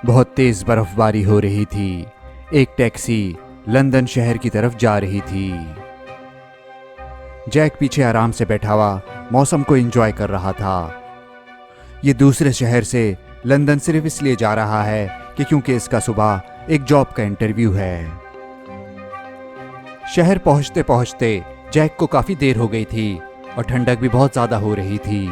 बहुत तेज बर्फबारी हो रही थी। एक टैक्सी लंदन शहर की तरफ जा रही थी। जैक पीछे आराम से बैठा हुआ मौसम को एंजॉय कर रहा था। ये दूसरे शहर से लंदन सिर्फ इसलिए जा रहा है कि क्योंकि इसका सुबह एक जॉब का इंटरव्यू है। शहर पहुंचते पहुंचते जैक को काफी देर हो गई थी और ठंडक भी बहुत ज्यादा हो रही थी।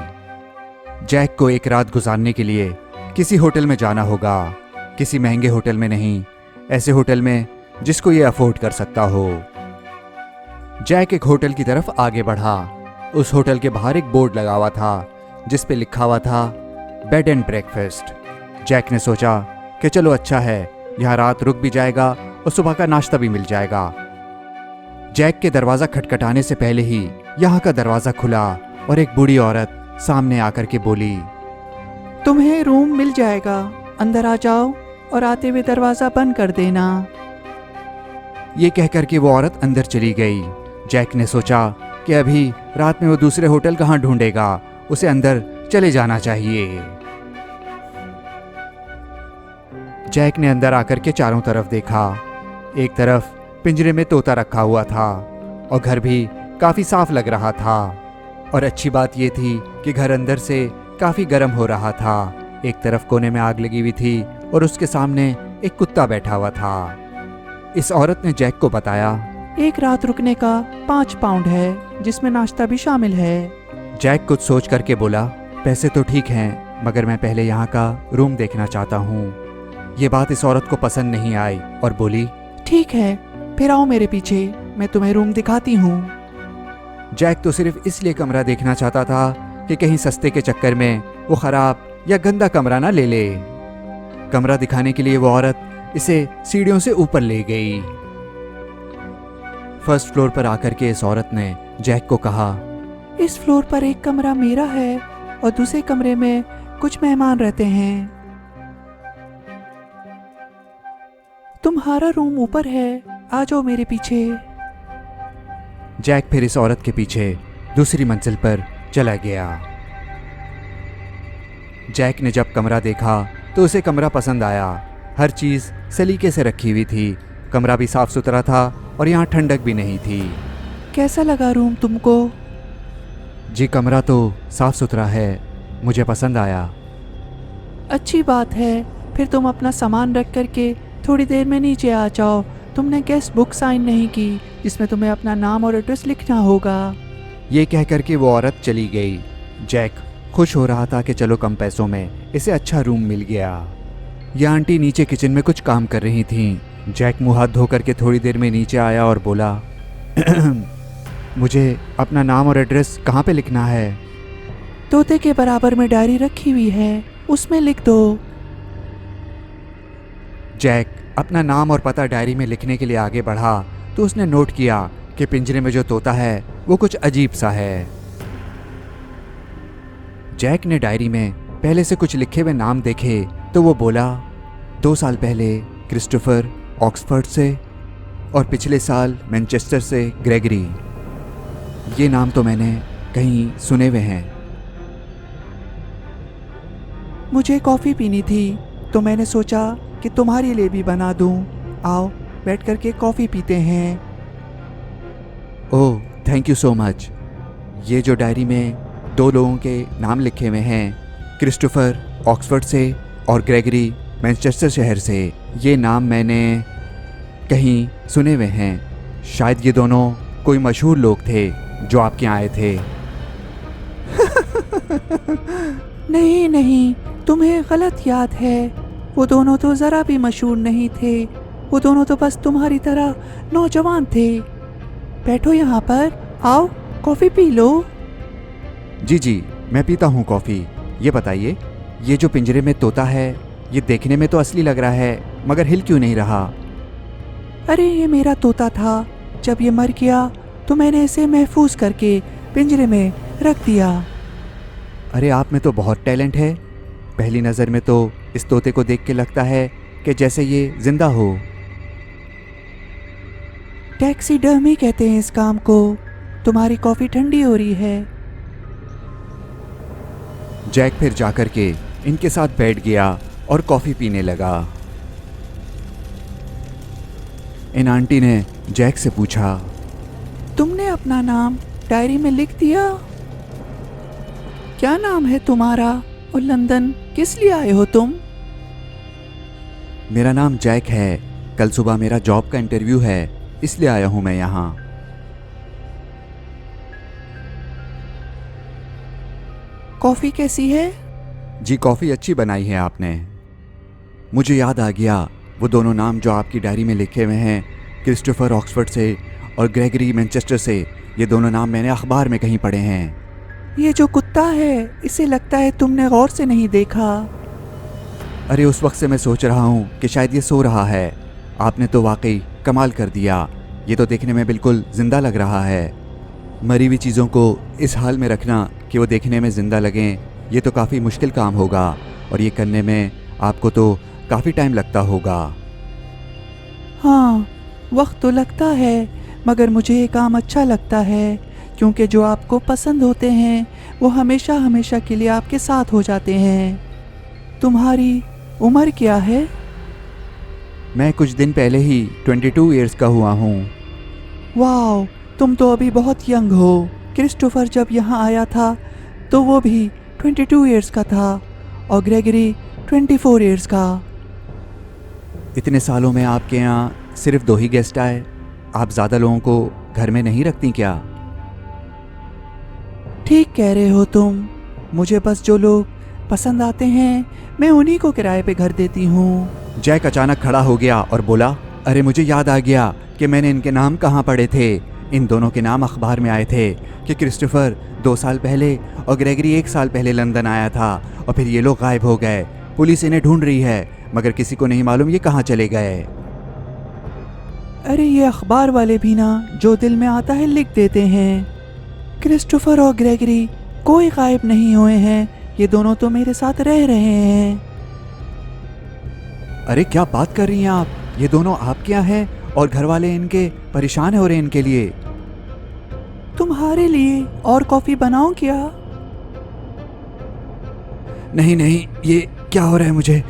जैक को एक रात गुजारने के लिए किसी होटल में जाना होगा, किसी महंगे होटल में नहीं, ऐसे होटल में जिसको ये अफोर्ड कर सकता हो। जैक एक होटल की तरफ आगे बढ़ा। उस होटल के बाहर एक बोर्ड लगा हुआ था जिस पे लिखा हुआ था बेड एंड ब्रेकफास्ट। जैक ने सोचा कि चलो अच्छा है, यहाँ रात रुक भी जाएगा और सुबह का नाश्ता भी मिल जाएगा। जैक के दरवाज़ा खटखटाने से पहले ही यहाँ का दरवाज़ा खुला और एक बूढ़ी औरत सामने आकर के बोली, तुम्हें रूम मिल जाएगा, अंदर आ जाओ और आते हुए दरवाजा बंद कर देना। ये कहकर के वो औरत अंदर चली गई। जैक ने सोचा कि अभी रात में वो दूसरे होटल कहाँ ढूंढेगा, उसे अंदर चले जाना चाहिए। जैक ने अंदर आकर के चारों तरफ देखा। एक तरफ पिंजरे में तोता रखा हुआ था और घर भी काफी साफ लग रहा था। और अच्छी बात यह थी कि घर अंदर से काफी गर्म हो रहा था। एक तरफ कोने में आग लगी हुई थी और उसके सामने एक कुत्ता बैठा हुआ था। इस औरत ने जैक को बताया, एक रात रुकने का 5 पाउंड है, जिसमें नाश्ता भी शामिल है। जैक कुछ सोच करके बोला, पैसे तो ठीक हैं, मगर मैं पहले यहाँ का रूम देखना चाहता हूँ। ये बात इस औरत को पसंद नहीं आई और बोली, ठीक है, फिर आओ मेरे पीछे, मैं तुम्हें रूम दिखाती हूँ। जैक तो सिर्फ इसलिए कमरा देखना चाहता था कि कहीं सस्ते के चक्कर में वो खराब या गंदा कमरा ना ले ले। कमरा दिखाने के लिए वो औरत इसे सीढ़ियों से ऊपर ले गई। फर्स्ट फ्लोर पर आकर के इस औरत ने जैक को कहा, इस फ्लोर पर एक कमरा मेरा है और दूसरे कमरे में कुछ मेहमान रहते हैं। तुम्हारा रूम ऊपर है, आ जाओ मेरे पीछे। जैक फिर इस औरत के पीछे दूसरी मंजिल पर चला गया। जैक ने जब कमरा देखा तो उसे कमरा पसंद आया। हर चीज़ सलीके से रखी हुई थी, कमरा भी साफ सुथरा था और यहाँ ठंडक भी नहीं थी। कैसा लगा रूम तुमको? जी कमरा तो साफ सुथरा है, मुझे पसंद आया। अच्छी बात है, फिर तुम अपना सामान रख करके थोड़ी देर में नीचे आ जाओ। तुमने गेस्ट बुक साइन नहीं की जिसमें तुम्हें अपना नाम और एड्रेस लिखना होगा। ये कहकर के वो औरत चली गई। जैक खुश हो रहा था कि चलो कम पैसों में इसे अच्छा रूम मिल गया। यह आंटी नीचे किचन में कुछ काम कर रही थीं। जैक मुंह हाथ धो करके थोड़ी देर में नीचे आया और बोला, मुझे अपना नाम और एड्रेस कहाँ पे लिखना है? तोते के बराबर में डायरी रखी हुई है, उसमें लिख दो। जैक अपना नाम और पता डायरी में लिखने के लिए आगे बढ़ा तो उसने नोट किया कि पिंजरे में जो तोता है वो कुछ अजीब सा है। जैक ने डायरी में पहले से कुछ लिखे हुए नाम देखे तो वो बोला, 2 साल पहले क्रिस्टोफर ऑक्सफोर्ड से और पिछले साल मैनचेस्टर से ग्रेगरी। ये नाम तो मैंने कहीं सुने हुए हैं। मुझे कॉफ़ी पीनी थी तो मैंने सोचा कि तुम्हारे लिए भी बना दूं। आओ बैठ करके कॉफ़ी पीते हैं। Oh thank you so much. ये जो डायरी में 2 लोगों के नाम लिखे हुए हैं, क्रिस्टोफर ऑक्सफोर्ड से और ग्रेगरी मैनचेस्टर शहर से, ये नाम मैंने कहीं सुने हुए हैं। शायद ये दोनों कोई मशहूर लोग थे जो आपके यहाँ आए थे। नहीं नहीं, तुम्हें गलत याद है। वो दोनों तो ज़रा भी मशहूर नहीं थे। वो दोनों तो बस तुम्हारी तरह नौजवान थे। बैठो यहाँ पर, आओ कॉफ़ी पी लो। जी मैं पीता हूँ कॉफ़ी। ये बताइए, ये जो पिंजरे में तोता है ये देखने में तो असली लग रहा है, मगर हिल क्यों नहीं रहा? अरे ये मेरा तोता था, जब ये मर गया तो मैंने इसे महफूज करके पिंजरे में रख दिया। अरे आप में तो बहुत टैलेंट है। पहली नज़र में तो इस तोते को देख के लगता है कि जैसे ये जिंदा हो। टैक्सीडर्मी कहते हैं इस काम को। तुम्हारी कॉफ़ी ठंडी हो रही है। जैक फिर जाकर के इनके साथ बैठ गया और कॉफ़ी पीने लगा। इन आंटी ने जैक से पूछा, तुमने अपना नाम डायरी में लिख दिया? क्या नाम है तुम्हारा और लंदन किस लिए आए हो तुम? मेरा नाम जैक है। कल सुबह मेरा जॉब का इंटरव्यू है, इसलिए आया हूं मैं यहाँ। कॉफ़ी कैसी है? जी कॉफ़ी अच्छी बनाई है आपने। मुझे याद आ गया, वो दोनों नाम जो आपकी डायरी में लिखे हुए हैं, क्रिस्टोफर ऑक्सफोर्ड से और ग्रेगरी मैनचेस्टर से, ये दोनों नाम मैंने अखबार में कहीं पढ़े हैं। ये जो कुत्ता है, इसे लगता है तुमने गौर से नहीं देखा। अरे उस वक्त से मैं सोच रहा हूँ कि शायद ये सो रहा है। आपने तो वाकई कमाल कर दिया। ये तो देखने में बिल्कुल ज़िंदा लग रहा है। मरी हुई चीज़ों को इस हाल में रखना कि वो देखने में ज़िंदा लगें, ये तो काफ़ी मुश्किल काम होगा, और ये करने में आपको तो काफ़ी टाइम लगता होगा। हाँ, वक्त तो लगता है, मगर मुझे ये काम अच्छा लगता है, क्योंकि जो आपको पसंद होते हैं वो हमेशा हमेशा के लिए आपके साथ हो जाते हैं। तुम्हारी उम्र क्या है? मैं कुछ दिन पहले ही 22 ईयर्स का हुआ हूँ। वाह, तुम तो अभी बहुत यंग हो। क्रिस्टोफर जब यहाँ आया था तो वो भी 22 ईयर्स का था और ग्रेगरी 24 ईयर्स का। इतने सालों में आपके यहाँ सिर्फ 2 ही गेस्ट आए। आप ज़्यादा लोगों को घर में नहीं रखती क्या? ठीक कह रहे हो तुम। मुझे बस जो लोग पसंद आते हैं मैं उन्हीं को किराए पे घर देती हूँ। जैक अचानक खड़ा हो गया और बोला, अरे मुझे याद आ गया कि मैंने इनके नाम कहाँ पढ़े थे। इन दोनों के नाम अखबार में आए थे कि क्रिस्टोफर 2 साल पहले और ग्रेगरी 1 साल पहले लंदन आया था, और फिर ये लोग गायब हो गए। पुलिस इन्हें ढूंढ रही है, मगर किसी को नहीं मालूम ये कहाँ चले गए। अरे ये अखबार वाले भी ना जो दिल में आता है लिख देते हैं। क्रिस्टोफर और ग्रेगरी कोई गायब नहीं हुए हैं, ये दोनों तो मेरे साथ रह रहे हैं। अरे क्या बात कर रही हैं आप? ये दोनों आपके यहाँ हैं और घर वाले इनके परेशान हो रहे हैं इनके लिए। तुम्हारे लिए और कॉफ़ी बनाऊं क्या? नहीं नहीं, ये क्या हो रहा है? मुझे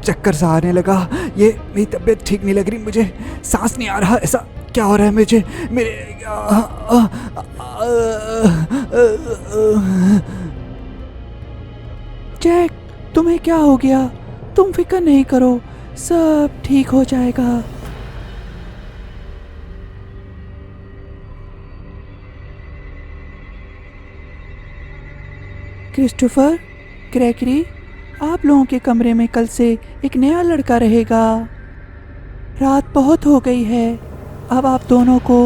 चक्कर सा आने लगा। ये मेरी तबीयत ठीक नहीं लग रही, मुझे सांस नहीं आ रहा। ऐसा क्या हो रहा है मुझे? मेरे जैक, तुम्हें क्या हो गया? तुम फिक्र नहीं करो, सब ठीक हो जाएगा। क्रिस्टोफर, ग्रेगरी, आप लोगों के कमरे में कल से एक नया लड़का रहेगा। रात बहुत हो गई है, अब आप दोनों को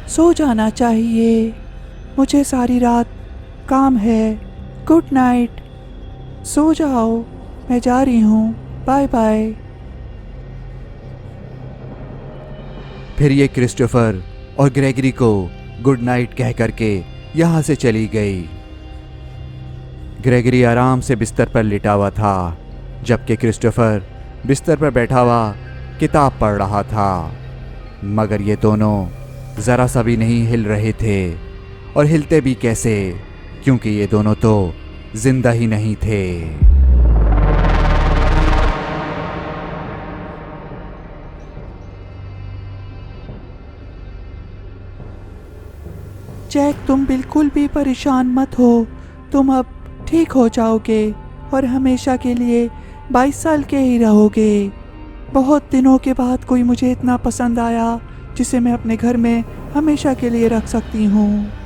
सो जाना चाहिए। मुझे सारी रात काम है। गुड नाइट, सो जाओ, मैं जा रही हूँ, बाय बाय। फिर ये क्रिस्टोफर और ग्रेगरी को गुड नाइट कह करके यहाँ से चली गई। ग्रेगरी आराम से बिस्तर पर लिटा हुआ था, जबकि क्रिस्टोफर बिस्तर पर बैठा हुआ किताब पढ़ रहा था। मगर ये दोनों ज़रा सा भी नहीं हिल रहे थे, और हिलते भी कैसे, क्योंकि ये दोनों तो जिंदा ही नहीं थे। जैक, तुम बिल्कुल भी परेशान मत हो, तुम अब ठीक हो जाओगे और हमेशा के लिए 22 साल के ही रहोगे। बहुत दिनों के बाद कोई मुझे इतना पसंद आया जिसे मैं अपने घर में हमेशा के लिए रख सकती हूँ।